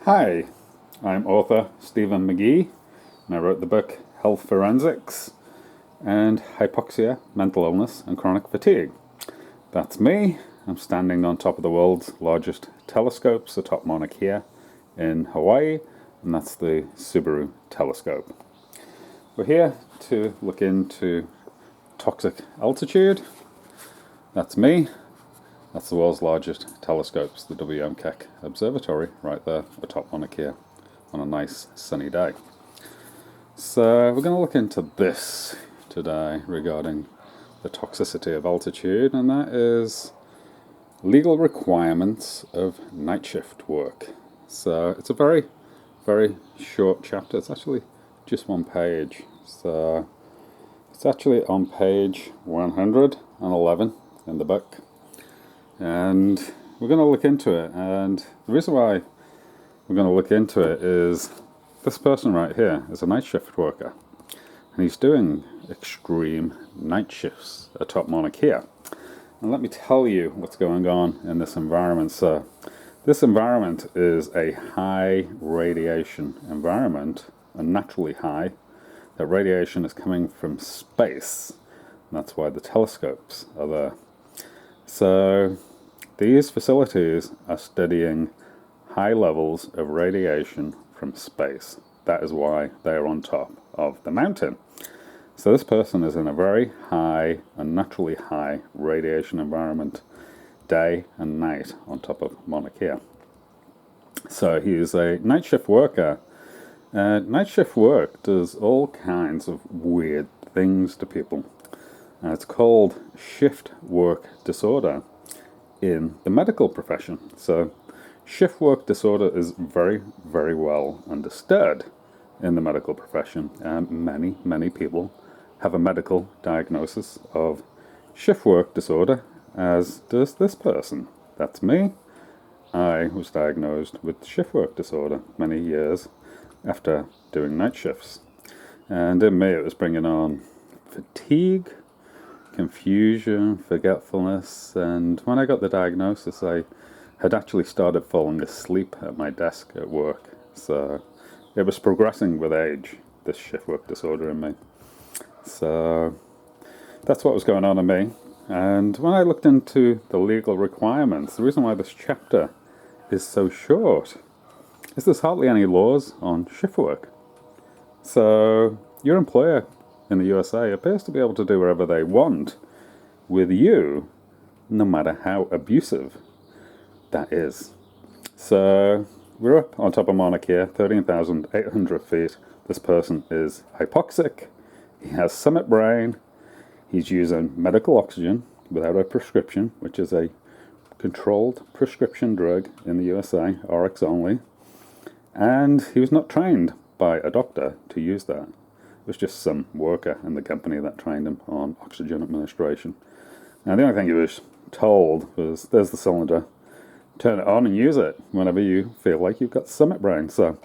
Hi, I'm author Stephen McGee, and I wrote the book Health Forensics and Hypoxia, Mental Illness, and Chronic Fatigue. That's me. I'm standing on top of the world's largest telescopes atop Mauna Kea in Hawaii, and that's the Subaru telescope. We're here to look into toxic altitude. That's me. That's the world's largest telescopes, the Keck Observatory, right there atop Mauna Kea on a nice sunny day. So we're going to look into this today regarding the toxicity of altitude, and that is legal requirements of night shift work. So it's a very, very short chapter. It's actually just one page. So it's actually on page 111 in the book. And we're going to look into it, and the reason why we're going to look into it is this person right here is a night shift worker, and he's doing extreme night shifts atop Mauna Kea. And let me tell you what's going on in this environment. So this environment is a high radiation environment, unnaturally high. That radiation is coming from space, and that's why the telescopes are there. So these facilities are studying high levels of radiation from space. That is why they are on top of the mountain. So this person is in a very high, unnaturally high radiation environment, day and night on top of Mauna Kea. So he is a night shift worker. Night shift work does all kinds of weird things to people. It's called shift work disorder in the medical profession. So shift work disorder is very, very well understood in the medical profession, and many people have a medical diagnosis of shift work disorder, as does this person. That's me. I was diagnosed with shift work disorder many years after doing night shifts, and in me it was bringing on fatigue, confusion, forgetfulness, and when I got the diagnosis I had actually started falling asleep at my desk at work. So it was progressing with age, this shift work disorder in me. So that's what was going on in me. And when I looked into the legal requirements, the reason why this chapter is so short is there's hardly any laws on shift work. So your employer in the USA appears to be able to do whatever they want with you, no matter how abusive that is. So we're up on top of Mauna Kea, 13,800 feet. This person is hypoxic. He has summit brain. He's using medical oxygen without a prescription, which is a controlled prescription drug in the USA, RX only. And he was not trained by a doctor to use that. It was just some worker in the company that trained him on oxygen administration. Now the only thing he was told was, there's the cylinder, turn it on and use it whenever you feel like you've got summit brain. So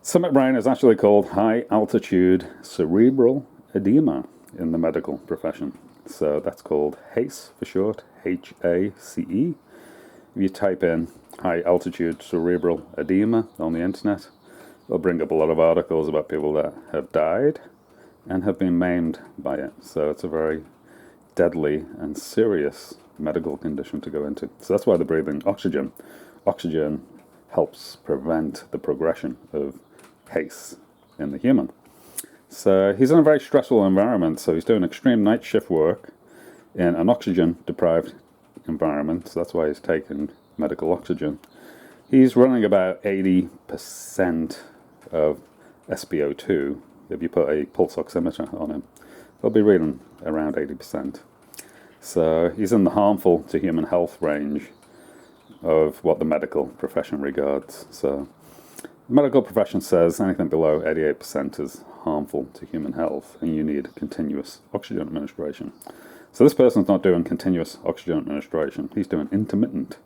summit brain is actually called high altitude cerebral edema in the medical profession. So that's called HACE for short, HACE. If you type in high altitude cerebral edema on the internet, it'll bring up a lot of articles about people that have died and have been maimed by it. So it's a very deadly and serious medical condition to go into. So that's why they're breathing oxygen. Oxygen helps prevent the progression of HACE in the human. So he's in a very stressful environment. So he's doing extreme night shift work in an oxygen-deprived environment. So that's why he's taking medical oxygen. He's running about 80% of SpO2. If you put a pulse oximeter on him, he'll be reading around 80%. So he's in the harmful to human health range of what the medical profession regards. So the medical profession says anything below 88% is harmful to human health, and you need continuous oxygen administration. So this person's not doing continuous oxygen administration. He's doing intermittent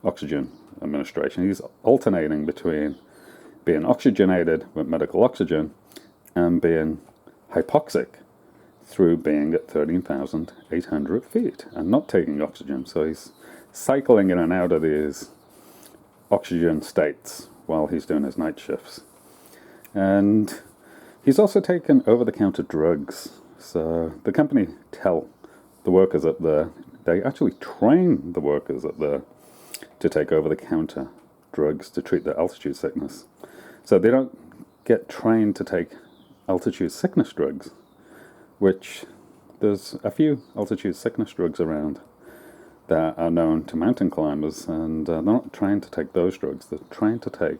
oxygen administration. He's alternating between being oxygenated with medical oxygen and being hypoxic through being at 13,800 feet and not taking oxygen. So he's cycling in and out of these oxygen states while he's doing his night shifts. And he's also taken over-the-counter drugs. So the company tell the workers up there, they actually train the workers up there to take over-the-counter drugs to treat their altitude sickness. So they don't get trained to take altitude sickness drugs, which there's a few altitude sickness drugs around that are known to mountain climbers, and they're not trained to take those drugs. They're trained to take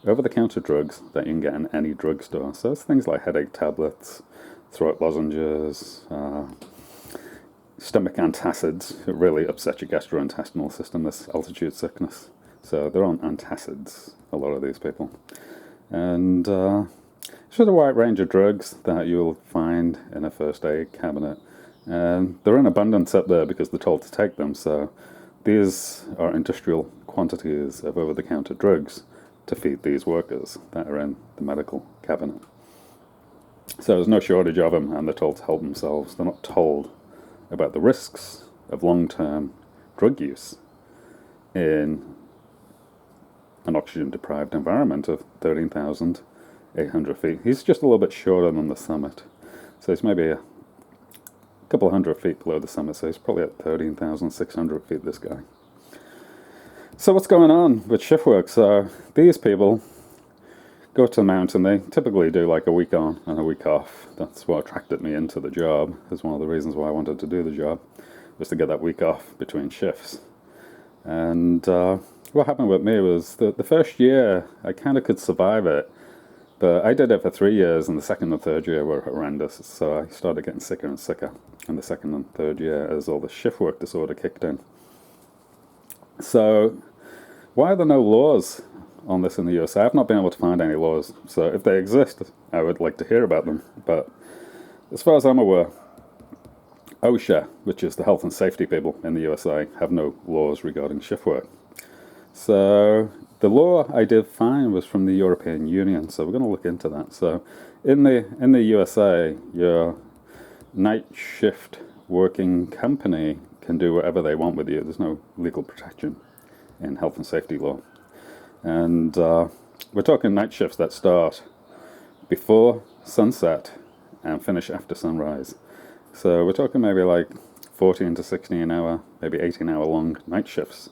over-the-counter drugs that you can get in any drugstore. So it's things like headache tablets, throat lozenges, stomach antacids. It really upsets your gastrointestinal system, this altitude sickness. So they're on antacids, a lot of these people. And it's just a wide range of drugs that you'll find in a first aid cabinet. And they're in abundance up there because they're told to take them. So these are industrial quantities of over-the-counter drugs to feed these workers that are in the medical cabinet. So there's no shortage of them, and they're told to help themselves. They're not told about the risks of long-term drug use in an oxygen-deprived environment of 13,800 feet. He's just a little bit shorter than the summit. So he's maybe a couple of hundred feet below the summit, so he's probably at 13,600 feet, this guy. So what's going on with shift work? So these people go to the mountain. They typically do like a week on and a week off. That's what attracted me into the job. That's one of the reasons why I wanted to do the job, was to get that week off between shifts. And what happened with me was that the first year I kind of could survive it, but I did it for 3 years, and the second and third year were horrendous. So I started getting sicker and sicker in the second and third year as all the shift work disorder kicked in. So why are there no laws on this in the USA? I've not been able to find any laws. So if they exist, I would like to hear about them. But as far as I'm aware, OSHA, which is the health and safety people in the USA, have no laws regarding shift work. So the law I did find was from the European Union, so we're going to look into that. So in the USA, your night shift working company can do whatever they want with you. There's no legal protection in health and safety law. And we're talking night shifts that start before sunset and finish after sunrise. So we're talking maybe like 14 to 16 hour, maybe 18 hour long night shifts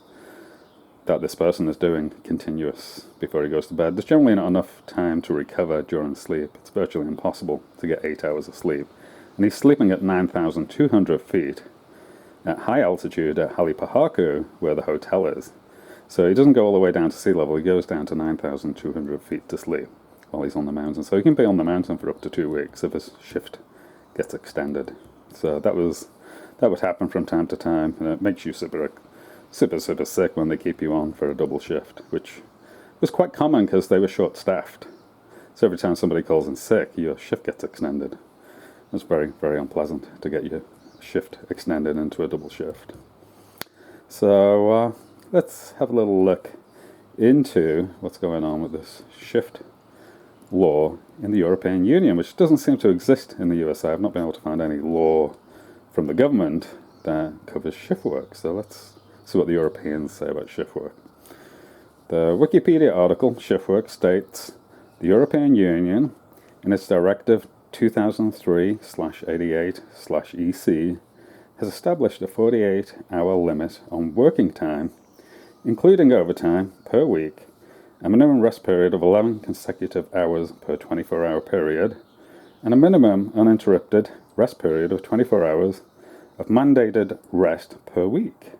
that this person is doing continuous before he goes to bed. There's generally not enough time to recover during sleep. It's virtually impossible to get 8 hours of sleep. And he's sleeping at 9,200 feet at high altitude at Halipahaku, where the hotel is. So he doesn't go all the way down to sea level. He goes down to 9,200 feet to sleep while he's on the mountain. So he can be on the mountain for up to 2 weeks if his shift gets extended. So that would happen from time to time, and it makes you super sick when they keep you on for a double shift, which was quite common because they were short-staffed. So every time somebody calls in sick, your shift gets extended. It's very, very unpleasant to get your shift extended into a double shift. So let's have a little look into what's going on with this shift law in the European Union, which doesn't seem to exist in the USA. I've not been able to find any law from the government that covers shift work. So let's see what the Europeans say about shift work. The Wikipedia article, Shift Work, states, the European Union, in its Directive 2003/88/EC, has established a 48-hour limit on working time, including overtime, per week, a minimum rest period of 11 consecutive hours per 24-hour period, and a minimum uninterrupted rest period of 24 hours of mandated rest per week,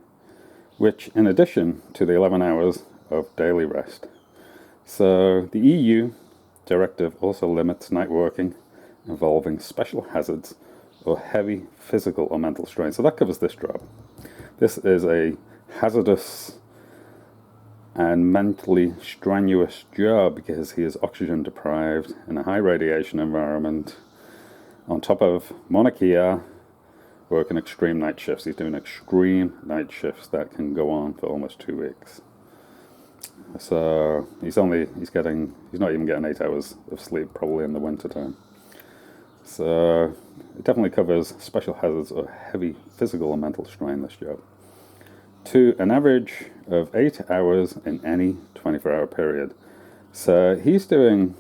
which in addition to the 11 hours of daily rest. So the EU directive also limits night working involving special hazards or heavy physical or mental strain. So that covers this job. This is a hazardous and mentally strenuous job because he is oxygen deprived in a high radiation environment, on top of Mauna Kea, working extreme night shifts. He's doing extreme night shifts that can go on for almost 2 weeks. So he's not even getting 8 hours of sleep probably in the winter time. So it definitely covers special hazards or heavy physical and mental strain, this job, to an average of 8 hours in any 24-hour period. So he's doing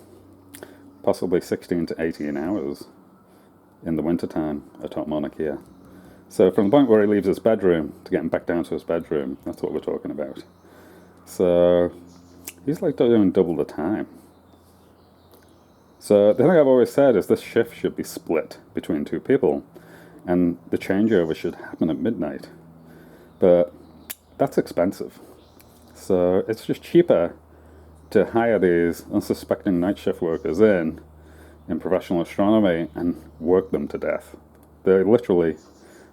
possibly 16 to 18 hours in the wintertime atop Monarch here. So from the point where he leaves his bedroom to getting back down to his bedroom, that's what we're talking about. So he's like doing double the time. So the thing I've always said is this shift should be split between two people, and the changeover should happen at midnight. But that's expensive. So it's just cheaper to hire these unsuspecting night shift workers in professional astronomy and work them to death. They literally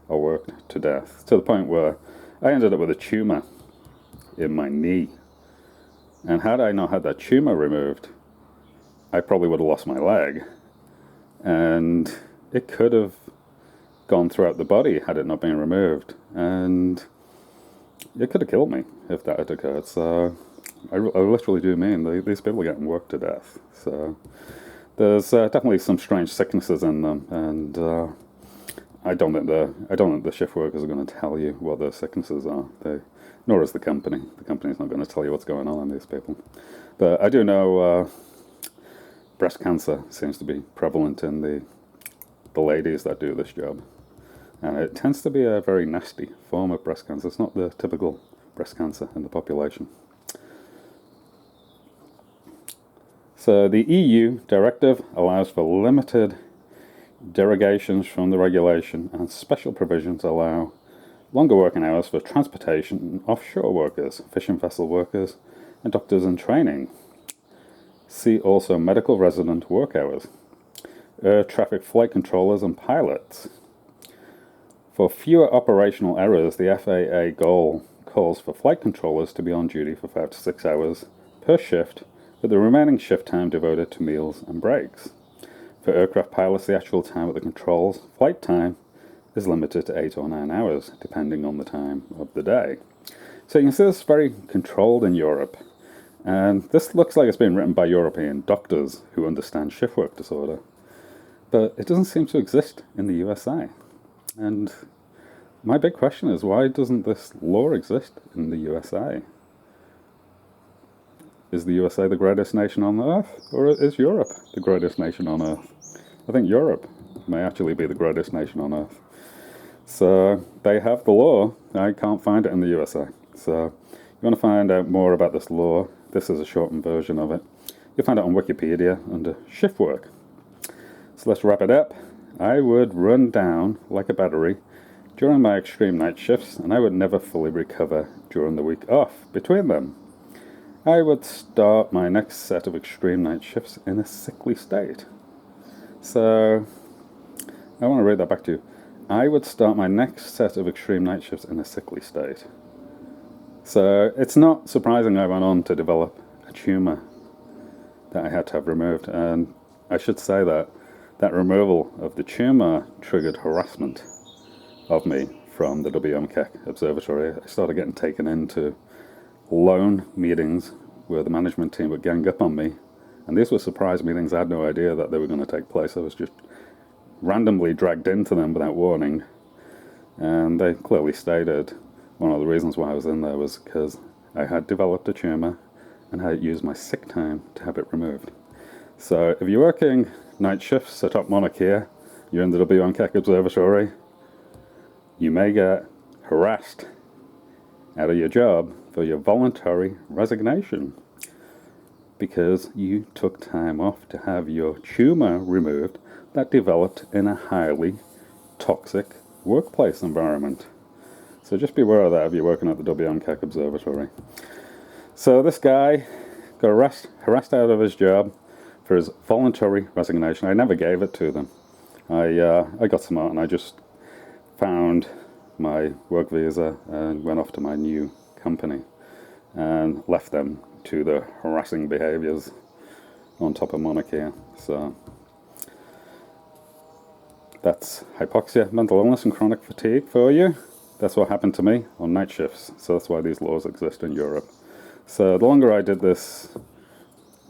are worked to death, to the point where I ended up with a tumor in my knee. And had I not had that tumor removed, I probably would have lost my leg. And it could have gone throughout the body had it not been removed. And it could have killed me if that had occurred. So I literally do mean these people are getting worked to death. So there's definitely some strange sicknesses in them, and I don't think the shift workers are going to tell you what their sicknesses are. Nor is the company. The company's not going to tell you what's going on in these people. But I do know breast cancer seems to be prevalent in the ladies that do this job, and it tends to be a very nasty form of breast cancer. It's not the typical breast cancer in the population. So the EU directive allows for limited derogations from the regulation, and special provisions allow longer working hours for transportation and offshore workers, fishing vessel workers, and doctors in training. See also medical resident work hours, air traffic flight controllers and pilots. For fewer operational errors, the FAA goal calls for flight controllers to be on duty for 5 to 6 hours per shift, with the remaining shift time devoted to meals and breaks. For aircraft pilots, the actual time at the controls, flight time, is limited to 8 or 9 hours, depending on the time of the day. So you can see this is very controlled in Europe. And this looks like it's been written by European doctors who understand shift work disorder. But it doesn't seem to exist in the USA. And my big question is, why doesn't this law exist in the USA? Is the USA the greatest nation on earth, or is Europe the greatest nation on earth? I think Europe may actually be the greatest nation on earth. So they have the law. I can't find it in the USA. So you want to find out more about this law, this is a shortened version of it. You'll find it on Wikipedia under shift work. So let's wrap it up. I would run down like a battery during my extreme night shifts, and I would never fully recover during the week off between them. I would start my next set of extreme night shifts in a sickly state. So, I want to read that back to you. I would start my next set of extreme night shifts in a sickly state. So, it's not surprising I went on to develop a tumour that I had to have removed. And I should say that removal of the tumour triggered harassment of me from the WMKEC Observatory. I started getting taken into lone meetings where the management team would gang up on me, and these were surprise meetings. I had no idea that they were going to take place. I was just randomly dragged into them without warning, and they clearly stated one of the reasons why I was in there was because I had developed a tumour and had used my sick time to have it removed. So if you're working night shifts at Top Monarch here, you're in the WMKEC Observatory, you may get harassed out of your job for your voluntary resignation because you took time off to have your tumour removed that developed in a highly toxic workplace environment. So just be aware of that if you're working at the WMKEC Observatory. So this guy got harassed out of his job for his voluntary resignation. I never gave it to them. I got smart and I just found my work visa and went off to my new company and left them to the harassing behaviours on top of Monarch here. So that's hypoxia, mental illness and chronic fatigue for you. That's what happened to me on night shifts. So that's why these laws exist in Europe. So the longer I did this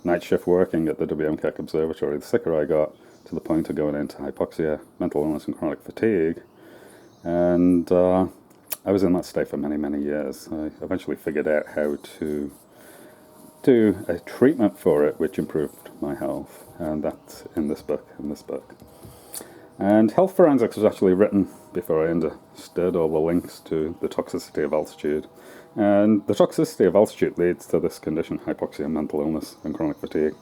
night shift working at the WMKEC Observatory, the sicker I got, to the point of going into hypoxia, mental illness and chronic fatigue. And I was in that state for many, many years. I eventually figured out how to do a treatment for it which improved my health, and that's in this book. And Health Forensics was actually written before I understood all the links to the toxicity of altitude. And the toxicity of altitude leads to this condition, hypoxia, mental illness, and chronic fatigue.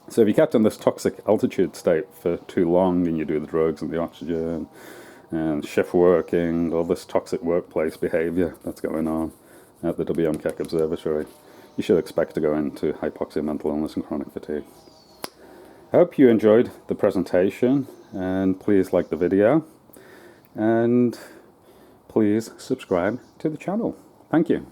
So if you kept in this toxic altitude state for too long, and you do the drugs and the oxygen and shift working, all this toxic workplace behavior that's going on at the WMKEC Observatory, you should expect to go into hypoxia, mental illness, and chronic fatigue. I hope you enjoyed the presentation, and please like the video, and please subscribe to the channel. Thank you.